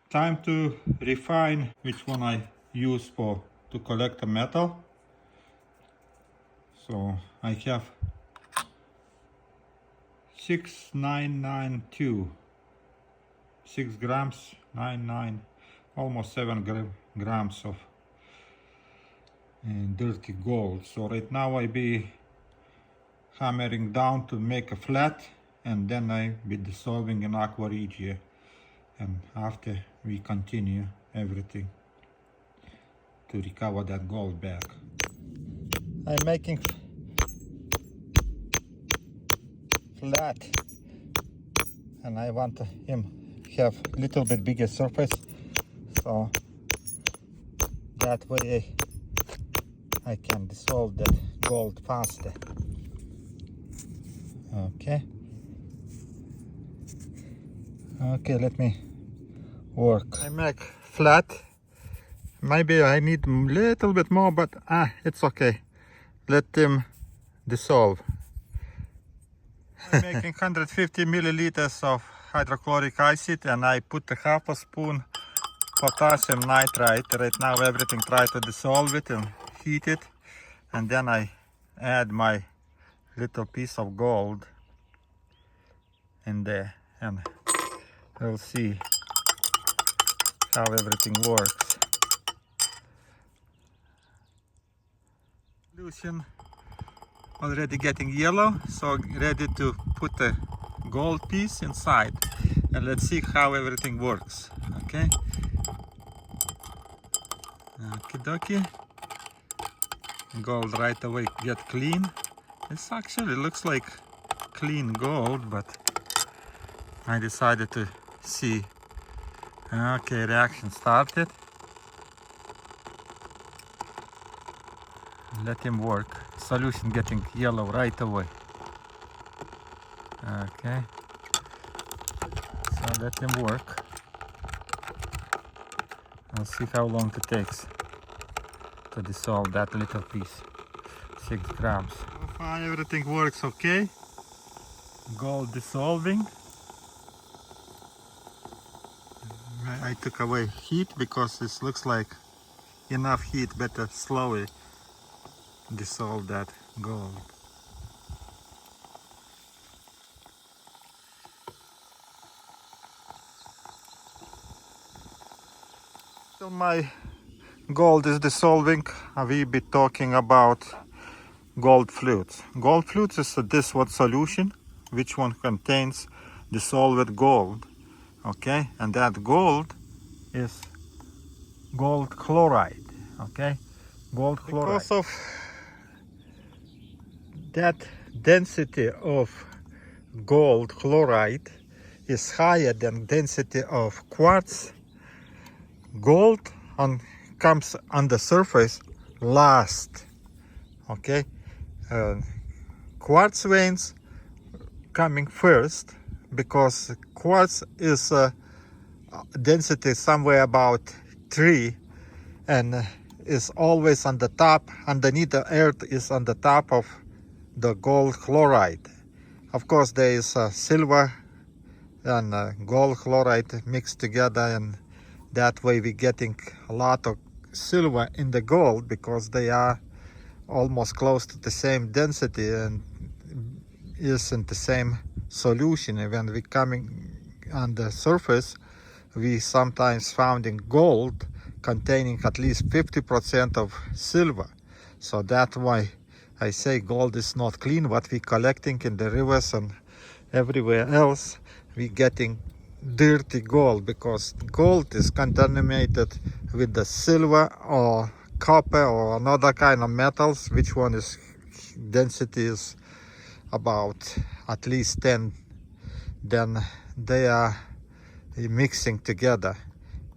Time to refine which one I use to collect the metal. So I have 6992, 6 grams, 99, almost 7 grams of dirty gold. So right now I be hammering down to make a flat, and then I be dissolving in aqua regia, and after we continue everything to recover that gold back. I'm making flat, and I want him have a little bit bigger surface, so that way I can dissolve that gold faster. Okay, let me work. I make flat. Maybe I need a little bit more, but it's okay. Let them dissolve. I'm making 150 milliliters of hydrochloric acid, and I put a half a spoon potassium nitrate. Right now everything try to dissolve it and heat it, and then I add my little piece of gold in there, and we'll see how everything works. Solution already getting yellow, so ready to put a gold piece inside, and let's see how everything works. Okay, okie dokie. Gold right away get clean. This actually looks like clean gold, but I decided to see. Okay, reaction started. Let him work. Solution getting yellow right away. Okay, so let him work. I'll see how long it takes to dissolve that little piece. 6 grams. So far everything works okay. Gold dissolving. I took away heat because this looks like enough heat, better slowly dissolve that gold. Till my gold is dissolving, I will be talking about gold flutes. Gold flutes is this one solution which one contains dissolved gold. Okay, and that gold is gold chloride. Okay, gold chloride. Because of that density of gold chloride is higher than density of quartz, gold comes on the surface last. Okay, quartz veins coming first, because quartz is density somewhere about 3, and is always on the top. Underneath the earth is on the top of the gold chloride. Of course there is silver and gold chloride mixed together, and that way we're getting a lot of silver in the gold, because they are almost close to the same density and is in the same solution. And when we coming on the surface, we sometimes finding gold containing at least 50% of silver. So that's why I say gold is not clean. What we collecting in the rivers and everywhere else, we getting dirty gold, because gold is contaminated with the silver or copper or another kind of metals, which one is density is about at least 10. Then they are mixing together,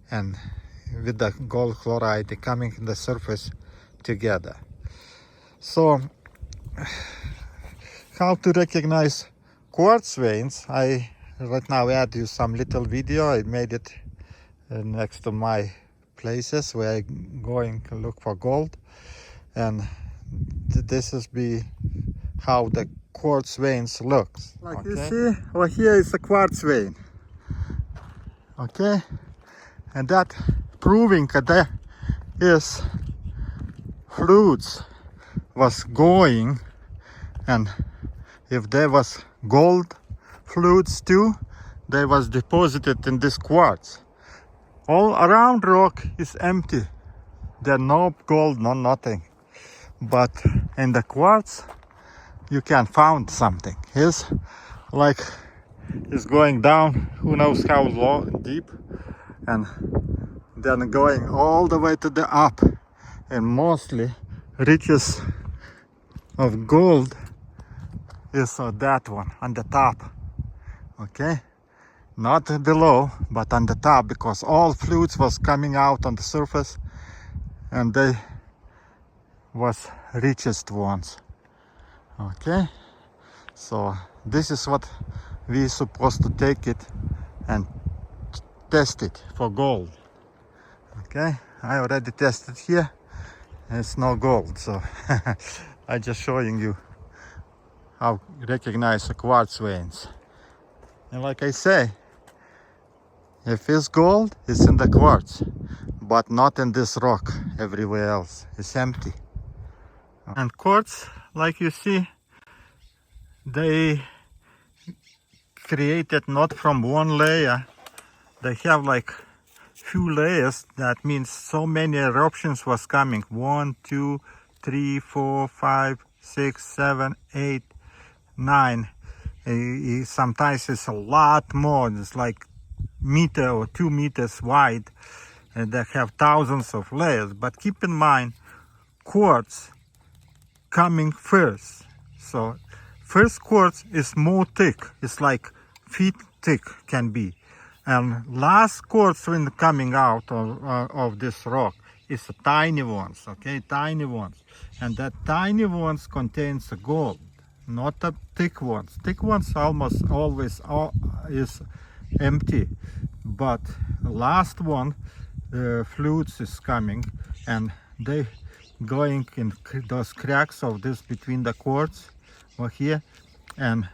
and with the gold chloride coming in the surface together. So how to recognize quartz veins? I right now add you some little video. I made it next to my places where I'm going to look for gold, and this is how the quartz veins looks. Like you see, well, here is a quartz vein. Okay, And that proving that there is fluids was going, and if there was gold fluids too, they was deposited in this quartz. All around rock is empty. There no gold, no nothing. But in the quartz, you can find something. It's like it's going down, who knows how low, deep, and then going all the way to the up. And mostly riches of gold is that one on the top. Okay, not below, but on the top, because all fluids was coming out on the surface, and they was richest ones. Okay, so this is what we supposed to take it and test it for gold. Okay, I already tested here. It's no gold, so I just showing you how recognize the quartz veins. And like I say, if it's gold, it's in the quartz, but not in this rock. Everywhere else it's empty. And quartz, like you see, they created not from one layer. They have like few layers. That means so many eruptions was coming. 1, 2, 3, 4, 5, 6, 7, 8, 9. Sometimes it's a lot more. It's like meter or 2 meters wide, and they have thousands of layers. But keep in mind, quartz coming first. So first quartz is more thick. It's like feet thick can be. And last quartz when coming out of this rock is the tiny ones, okay, tiny ones. And that tiny ones contains the gold, not the thick ones. Thick ones almost always is empty, but last one, the fluids is coming, and they going in those cracks of this between the quartz over here, and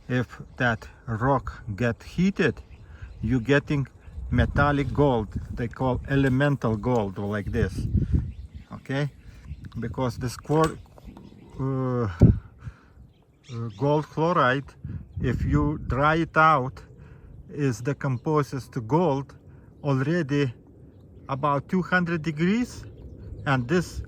if that rock get heated, you getting metallic gold. They call elemental gold, or like this. Okay, because this gold chloride, if you dry it out, is decomposes to gold already about 200 degrees, and this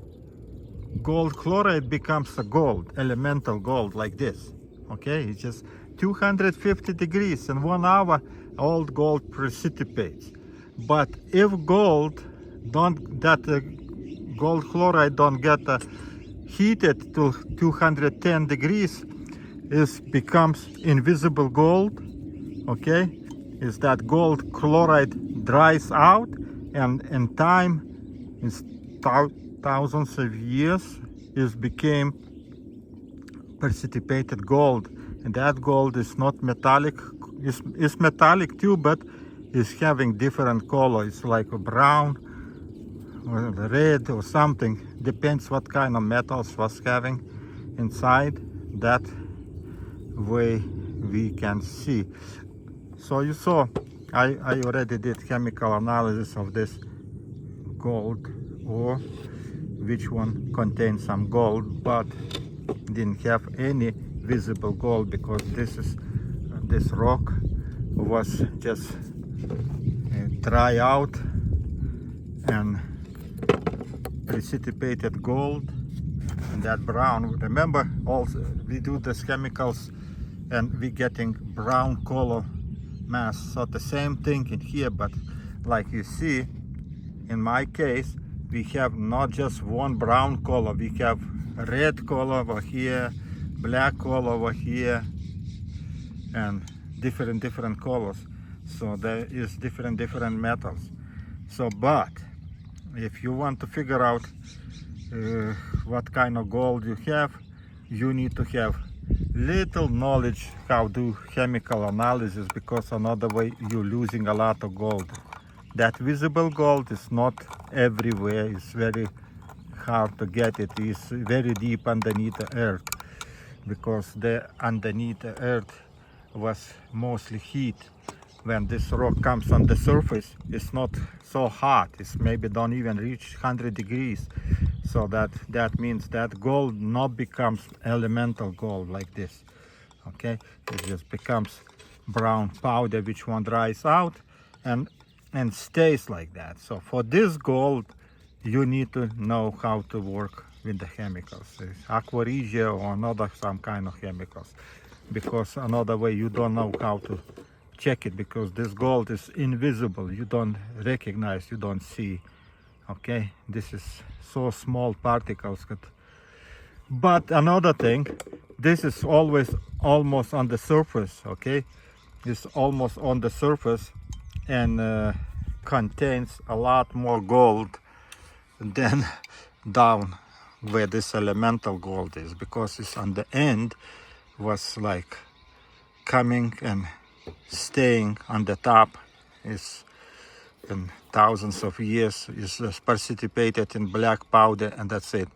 gold chloride becomes a gold, elemental gold, like this. Okay, it's just 250 degrees in 1 hour. Old gold precipitates. But if gold gold chloride don't get heated to 210 degrees, it becomes invisible gold. Okay, is that gold chloride dries out, and in time, in thousands of years, it became precipitated gold. And that gold is not metallic. It's metallic too, but it's having different color. It's like a brown or red or something. Depends what kind of metals was having inside. That way we can see. So you saw, I already did chemical analysis of this gold ore, which one contains some gold, but didn't have any visible gold, because this rock was just dry out and precipitated gold, and that brown. Remember, also we do these chemicals and we getting brown color mass. So the same thing in here, but like you see, in my case, we have not just one brown color. We have red color over here, black color over here, and different colors. So there is different metals. So, but if you want to figure out what kind of gold you have, you need to have little knowledge how do chemical analysis, because another way you're losing a lot of gold. That visible gold is not everywhere. It's very hard to get it. It's very deep underneath the earth, because the underneath the earth was mostly heat. when this rock comes on the surface, it's not so hot. It's maybe don't even reach 100 degrees. So that means that gold not becomes elemental gold like this. Okay, it just becomes brown powder, which one dries out and stays like that. So for this gold, you need to know how to work with the chemicals, aqua regia or another some kind of chemicals, because another way you don't know how to check it, because this gold is invisible. You don't recognize, you don't see. Okay, this is so small particles. But another thing, this is always almost on the surface. Okay, it's almost on the surface and contains a lot more gold than down where this elemental gold is, because it's on the end was like coming and staying on the top is in thousands of years, is precipitated in black powder, and that's it.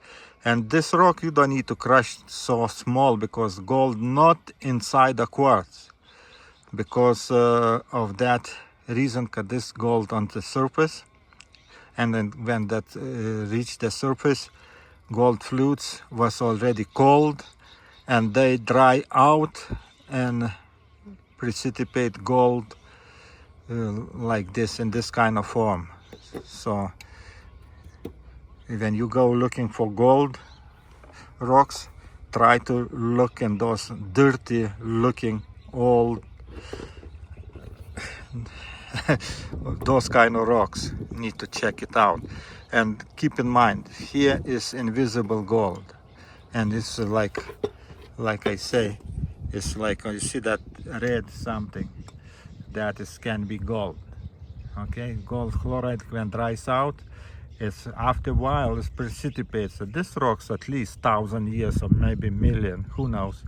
And this rock you don't need to crush so small, because gold not inside the quartz, because of that reason, this gold on the surface, and then when that reached the surface, gold flutes was already cold and they dry out and precipitate gold like this, in this kind of form. So when you go looking for gold rocks, try to look in those dirty looking old those kind of rocks. Need to check it out. And keep in mind, here is invisible gold, and it's like I say, it's like you see that red something, that is can be gold. Okay, gold chloride when dries out, it's after a while it precipitates. So this rock's at least 1,000 years or maybe million, who knows.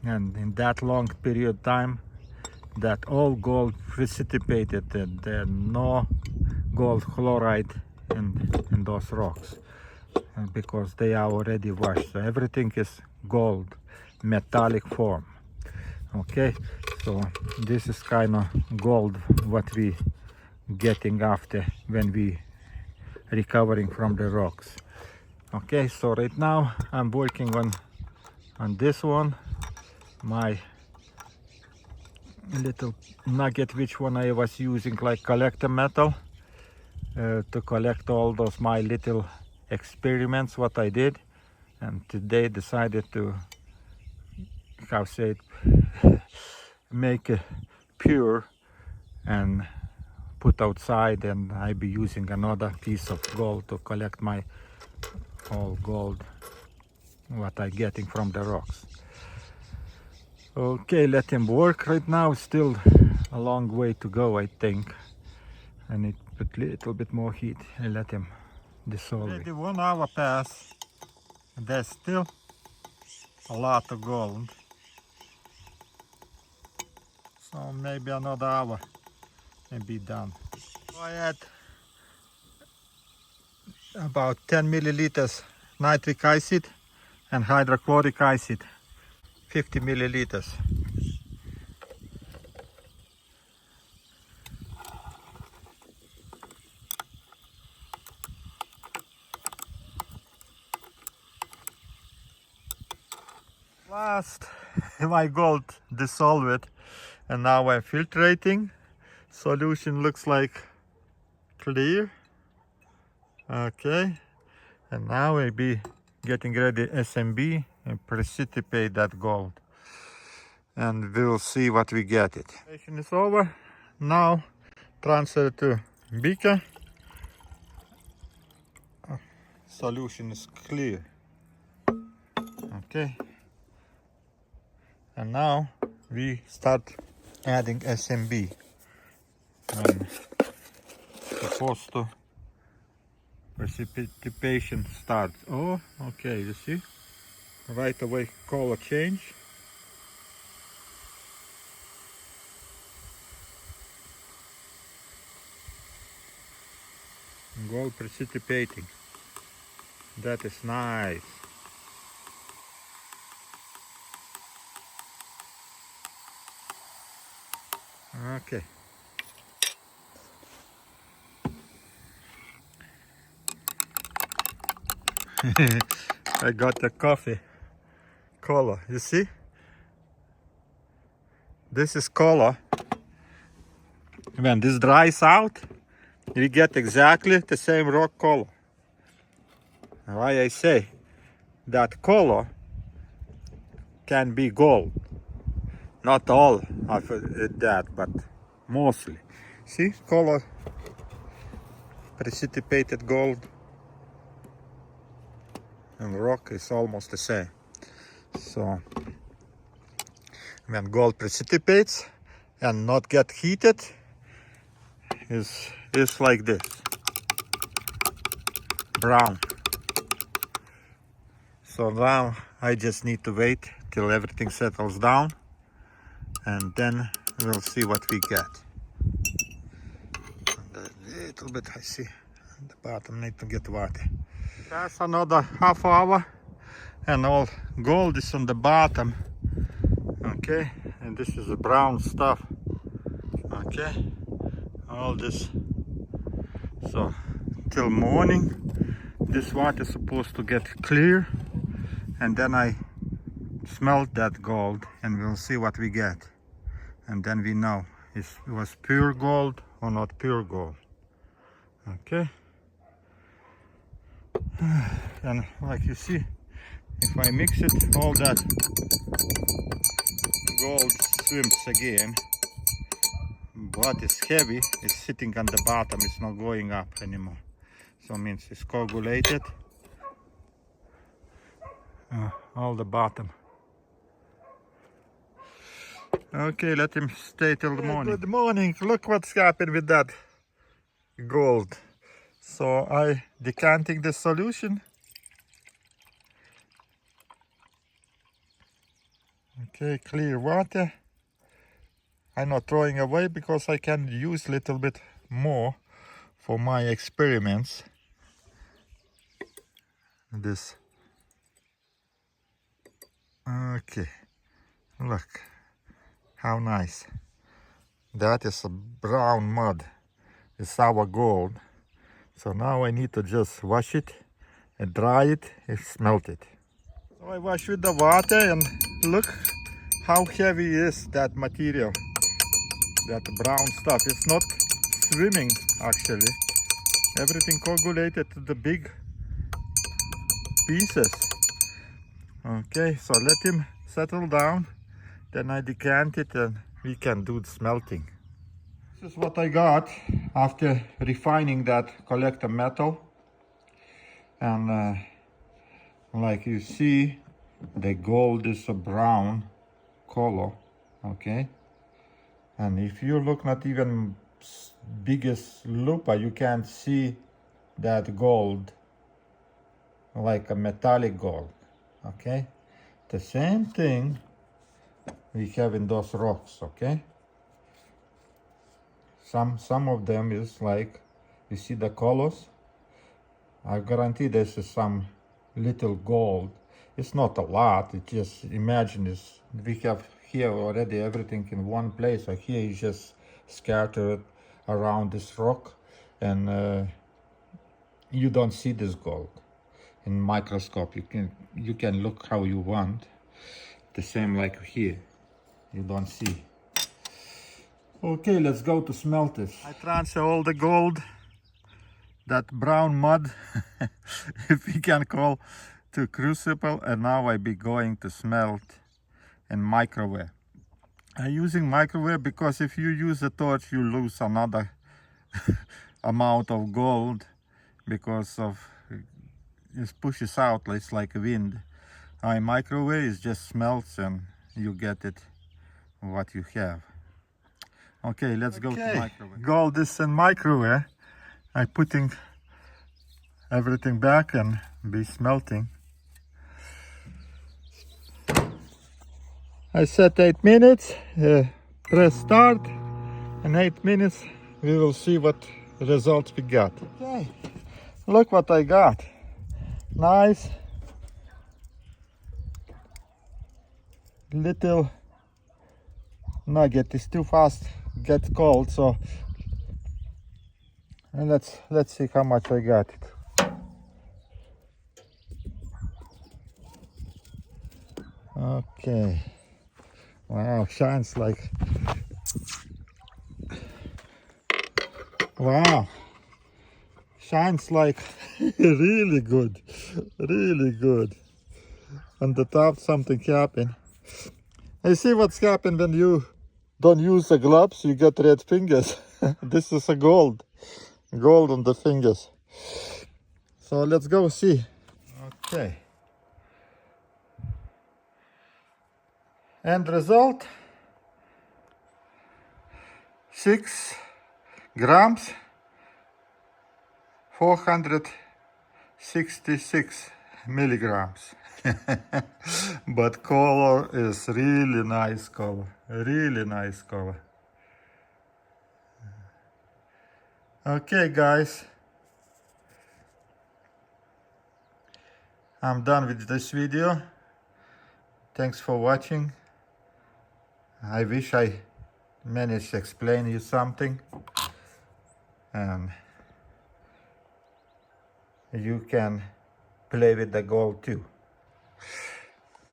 And in that long period of time, that all gold precipitated, and there no gold chloride in those rocks, because they are already washed. So everything is gold, metallic form. Okay, so this is kind of gold what we getting after when we recovering from the rocks. Okay, so right now I'm working on this one, my little nugget, which one I was using like collector metal to collect all those my little experiments what I did, and today decided to, how say it, make it pure and put outside, and I be using another piece of gold to collect my all gold what I getting from the rocks. Okay, let him work right now. Still a long way to go, I think. I need to put a little bit more heat and let him dissolve. Already 1 hour passed. There's still a lot of gold. So maybe another hour and be done. I add about 10 milliliters nitric acid and hydrochloric acid, 50 milliliters. Last, my gold dissolved, and now I'm filtrating. Solution looks like clear. Okay, and now I'll be getting ready SMB and precipitate that gold, and we'll see what we get it. Station is over. Now transfer to beaker. Solution is clear. Okay, and now we start adding SMB. And supposed to precipitation starts. Oh, okay, you see, right away color change. Gold precipitating. That is nice. Okay. I got the coffee color. You see? This is color. When this dries out, you get exactly the same rock color. Why I say that color can be gold. Not all of that, but mostly. See, color, precipitated gold and rock is almost the same. So when gold precipitates and not get heated, is like this, brown. So now I just need to wait till everything settles down, and then we'll see what we get. And a little bit I see the bottom need to get water. Pass another half hour and all gold is on the bottom. Okay, and this is the brown stuff. Okay, all this. So till morning this water is supposed to get clear, and then I smelt that gold and we'll see what we get, and then we know if it was pure gold or not pure gold. Okay, and like you see, if I mix it, all that gold swims again, but it's heavy, it's sitting on the bottom, it's not going up anymore. So it means it's coagulated, all the bottom. Okay, let him stay till the morning. Good morning. Look what's happened with that gold. So I decanting the solution. Okay, clear water. I'm not throwing away because I can use a little bit more for my experiments. This. Okay, look how nice. That is a brown mud. It's our gold. So now I need to just wash it and dry it and smelt it. So I wash with the water, and look how heavy is that material. That brown stuff. It's not swimming actually. Everything coagulated to the big pieces. Okay, so let him settle down. Then I decant it and we can do the smelting. This is what I got after refining that collector metal. And like you see, the gold is a brown color. Okay. And if you look not even biggest lupa, you can see that gold like a metallic gold. Okay, the same thing we have in those rocks. Okay, some of them is like, you see the colors, I guarantee this is some little gold. It's not a lot, it just, imagine this, we have here already everything in one place. So here is just scattered around this rock, and you don't see this gold in microscope. You can look how you want. The same like here, you don't see. Okay, let's go to smelt this. I transfer all the gold, that brown mud, if we can call, to crucible, and now I be going to smelt in microwave. I'm using microwave because if you use a torch, you lose another amount of gold because of it pushes out. It's like wind. I microwave is just smelts and you get it what you have. Okay, let's go to microwave. Gold is in microwave. I'm putting everything back and be smelting. I set 8 minutes, press start, in 8 minutes we will see what results we got. Okay, look what I got. Nice little nugget. It's too fast get cold. So, and let's see how much I got it. Okay. Wow, shines like, wow, shines like really good, really good. On the top something happened. I see what's happened when you don't use the gloves, you get red fingers. This is a gold on the fingers. So let's go see. Okay. End result, 6 grams, 466 milligrams. But color is really nice color, really nice color. Okay guys, I'm done with this video. Thanks for watching. I wish I managed to explain you something. You can play with the gold too.